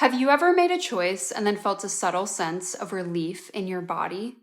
Have you ever made a choice and then felt a subtle sense of relief in your body?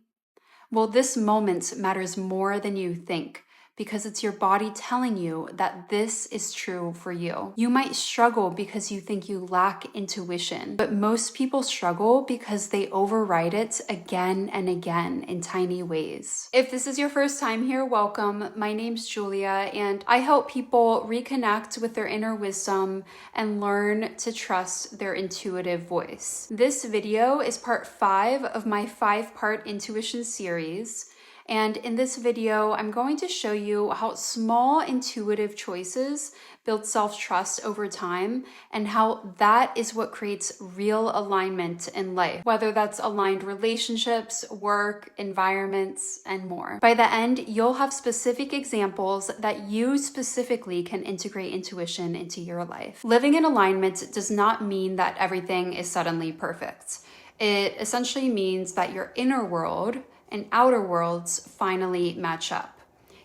Well, this moment matters more than you think because it's your body telling you that this is true for you. You might struggle because you think you lack intuition, but most people struggle because they override it again and again in tiny ways. If this is your first time here, welcome. My name's Julia, and I help people reconnect with their inner wisdom and learn to trust their intuitive voice. This video is part 5 of my 5-part intuition series. And in this video, I'm going to show you how small intuitive choices build self-trust over time and how that is what creates real alignment in life, whether that's aligned relationships, work, environments, and more. By the end, you'll have specific examples that you specifically can integrate intuition into your life. Living in alignment does not mean that everything is suddenly perfect. It essentially means that your inner world and outer worlds finally match up.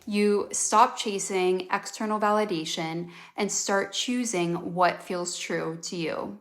You stop chasing external validation and start choosing what feels true to you.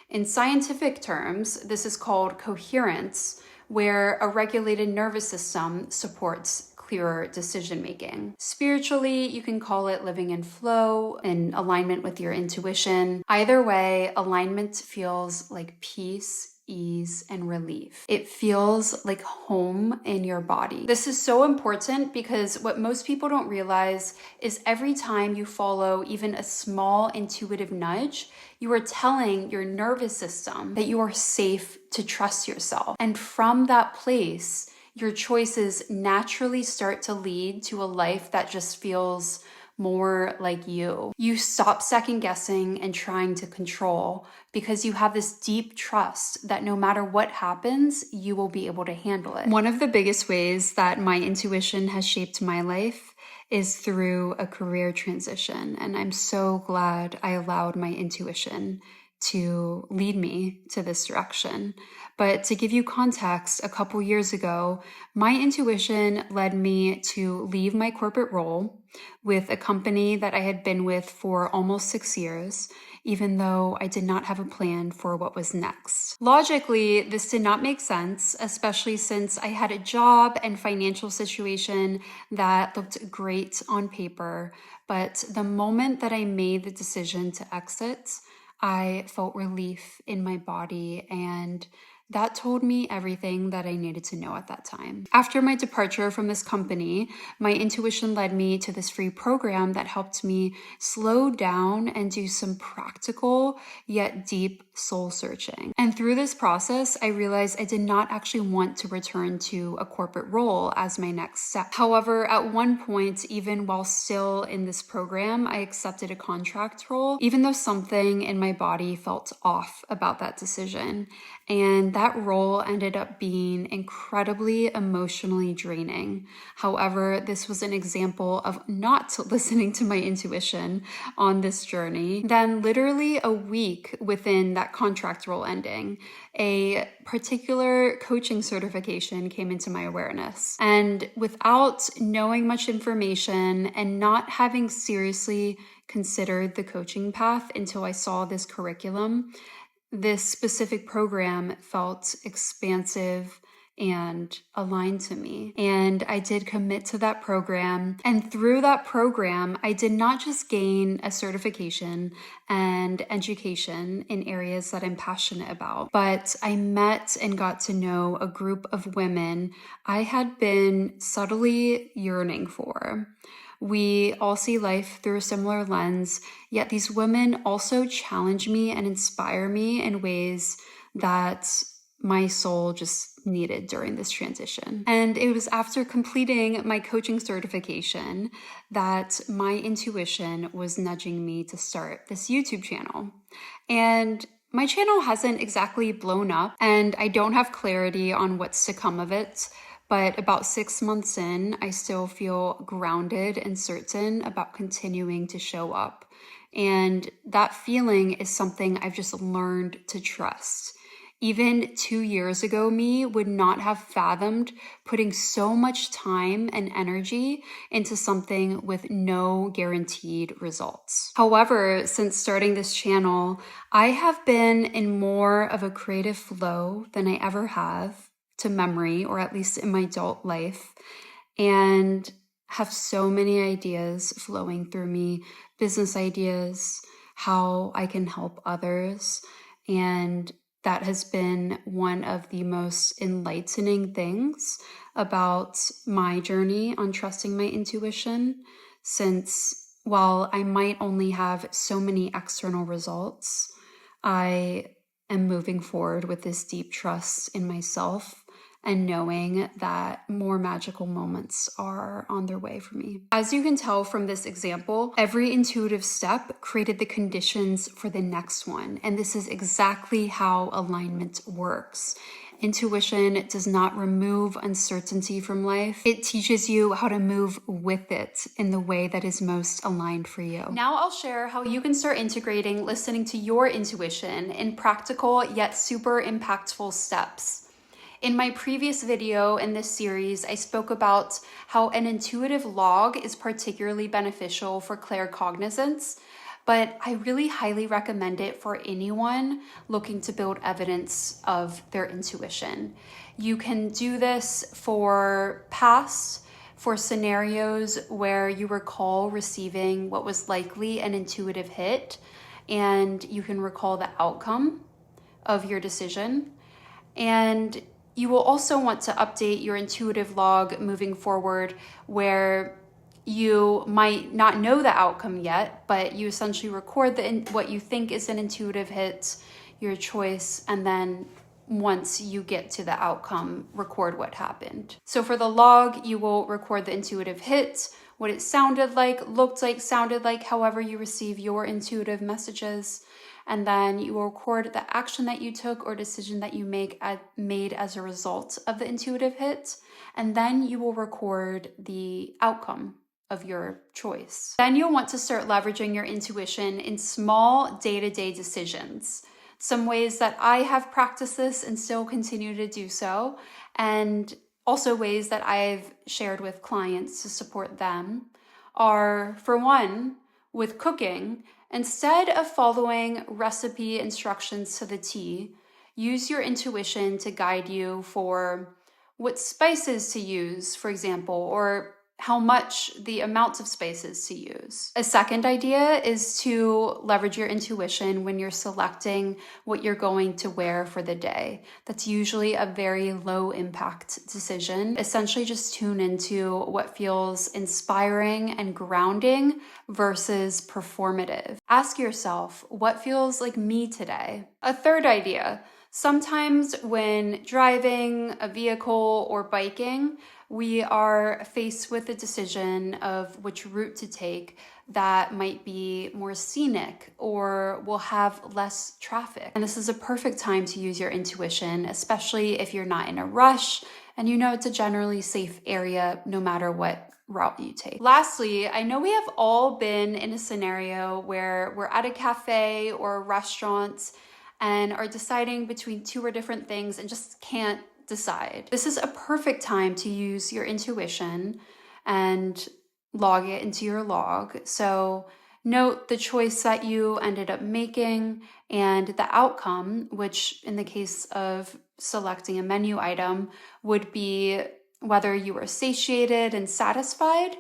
In scientific terms, this is called coherence, where a regulated nervous system supports clearer decision making. Spiritually, you can call it living in flow, in alignment with your intuition. Either way, alignment feels like peace, ease, and relief. It feels like home in your body. This is so important because what most people don't realize is every time you follow even a small intuitive nudge, you are telling your nervous system that you are safe to trust yourself. And from that place, your choices naturally start to lead to a life that just feels more like you. You stop second guessing and trying to control because you have this deep trust that no matter what happens, you will be able to handle it. One of the biggest ways that my intuition has shaped my life is through a career transition. And I'm so glad I allowed my intuition to lead me to this direction. But to give you context, a couple years ago, my intuition led me to leave my corporate role with a company that I had been with for almost 6 years, even though I did not have a plan for what was next. Logically, this did not make sense, especially since I had a job and financial situation that looked great on paper. But the moment that I made the decision to exit, I felt relief in my body, and that told me everything that I needed to know at that time. After my departure from this company, my intuition led me to this free program that helped me slow down and do some practical yet deep soul searching. And through this process, I realized I did not actually want to return to a corporate role as my next step. However, at one point, even while still in this program, I accepted a contract role, even though something in my body felt off about that decision. And that role ended up being incredibly emotionally draining. However, this was an example of not listening to my intuition on this journey. Then literally a week within that contract role ending, a particular coaching certification came into my awareness. And without knowing much information and not having seriously considered the coaching path until I saw this curriculum, this specific program felt expansive and aligned to me. And I did commit to that program. And through that program, I did not just gain a certification and education in areas that I'm passionate about, but I met and got to know a group of women I had been subtly yearning for. We all see life through a similar lens, yet these women also challenge me and inspire me in ways that my soul just needed during this transition. And it was after completing my coaching certification that my intuition was nudging me to start this YouTube channel. And my channel hasn't exactly blown up, and I don't have clarity on what's to come of it. But about 6 months in, I still feel grounded and certain about continuing to show up. And that feeling is something I've just learned to trust. Even 2 years ago, me would not have fathomed putting so much time and energy into something with no guaranteed results. However, since starting this channel, I have been in more of a creative flow than I ever have to memory, or at least in my adult life, and have so many ideas flowing through me, business ideas, how I can help others, and that has been one of the most enlightening things about my journey on trusting my intuition, since while I might only have so many external results, I am moving forward with this deep trust in myself and knowing that more magical moments are on their way for me. As you can tell from this example, every intuitive step created the conditions for the next one. And this is exactly how alignment works. Intuition does not remove uncertainty from life. It teaches you how to move with it in the way that is most aligned for you. Now I'll share how you can start integrating listening to your intuition in practical yet super impactful steps. In my previous video in this series, I spoke about how an intuitive log is particularly beneficial for claircognizance, but I really highly recommend it for anyone looking to build evidence of their intuition. You can do this for scenarios where you recall receiving what was likely an intuitive hit, and you can recall the outcome of your decision. And you will also want to update your intuitive log moving forward, where you might not know the outcome yet, but you essentially record what you think is an intuitive hit, your choice, and then once you get to the outcome, record what happened. So for the log, you will record the intuitive hit, what it sounded like, looked like, sounded like, however you receive your intuitive messages. And then you will record the action that you took or decision that you made as a result of the intuitive hit. And then you will record the outcome of your choice. Then you'll want to start leveraging your intuition in small day-to-day decisions. Some ways that I have practiced this and still continue to do so, and also ways that I've shared with clients to support them, are, for one, with cooking. Instead of following recipe instructions to the T, use your intuition to guide you for what spices to use, for example, or how much the amounts of spices to use. A second idea is to leverage your intuition when you're selecting what you're going to wear for the day. That's usually a very low impact decision. Essentially just tune into what feels inspiring and grounding versus performative. Ask yourself, what feels like me today? A third idea, sometimes when driving a vehicle or biking, we are faced with a decision of which route to take that might be more scenic or will have less traffic. And this is a perfect time to use your intuition, especially if you're not in a rush and you know it's a generally safe area no matter what route you take. Lastly, I know we have all been in a scenario where we're at a cafe or a restaurant and are deciding between two or different things and just can't decide. This is a perfect time to use your intuition and log it into your log. So note the choice that you ended up making and the outcome, which in the case of selecting a menu item would be whether you were satiated and satisfied,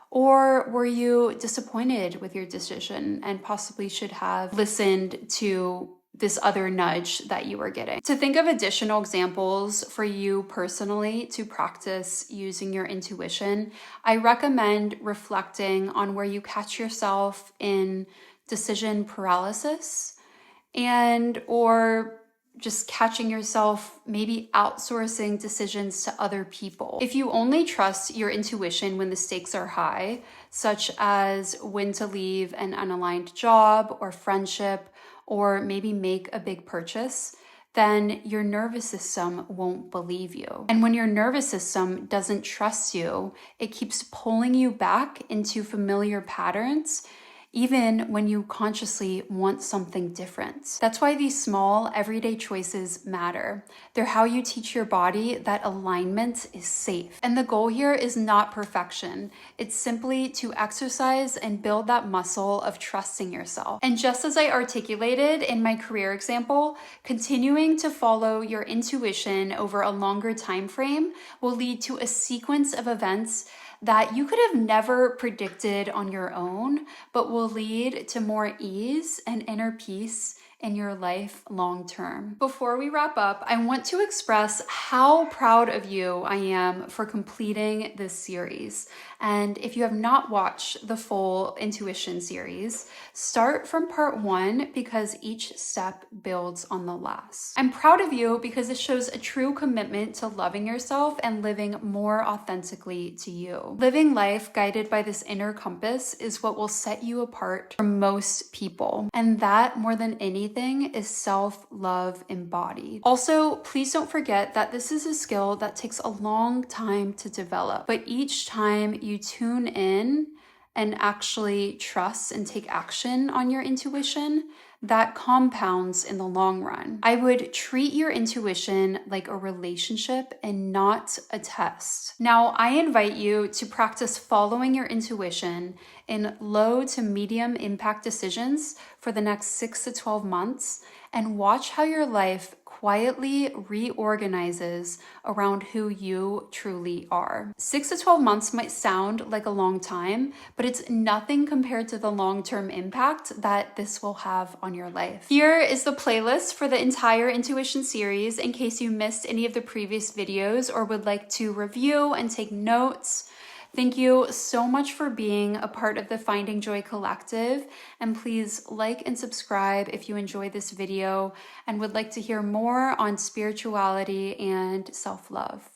or were you disappointed with your decision and possibly should have listened to this other nudge that you were getting. To think of additional examples for you personally to practice using your intuition, I recommend reflecting on where you catch yourself in decision paralysis or just catching yourself maybe outsourcing decisions to other people. If you only trust your intuition when the stakes are high, such as when to leave an unaligned job or friendship, or maybe make a big purchase, then your nervous system won't believe you. And when your nervous system doesn't trust you, it keeps pulling you back into familiar patterns. even when you consciously want something different. That's why these small, everyday choices matter. They're how you teach your body that alignment is safe. And the goal here is not perfection. It's simply to exercise and build that muscle of trusting yourself. And just as I articulated in my career example, continuing to follow your intuition over a longer time frame will lead to a sequence of events that you could have never predicted on your own, but will lead to more ease and inner peace in your life long term. Before we wrap up, I want to express how proud of you I am for completing this series. And if you have not watched the full intuition series, start from part 1 because each step builds on the last. I'm proud of you because it shows a true commitment to loving yourself and living more authentically to you. Living life guided by this inner compass is what will set you apart from most people. And that, more than anything, is self-love embodied. Also, please don't forget that this is a skill that takes a long time to develop, but each time you tune in and actually trust and take action on your intuition, that compounds in the long run. I would treat your intuition like a relationship and not a test. Now, I invite you to practice following your intuition in low to medium impact decisions for the next 6 to 12 months and watch how your life quietly reorganizes around who you truly are. 6 to 12 months might sound like a long time, but it's nothing compared to the long-term impact that this will have on your life. Here is the playlist for the entire intuition series in case you missed any of the previous videos or would like to review and take notes. Thank you so much for being a part of the Finding Joy Collective, and please like and subscribe if you enjoyed this video and would like to hear more on spirituality and self-love.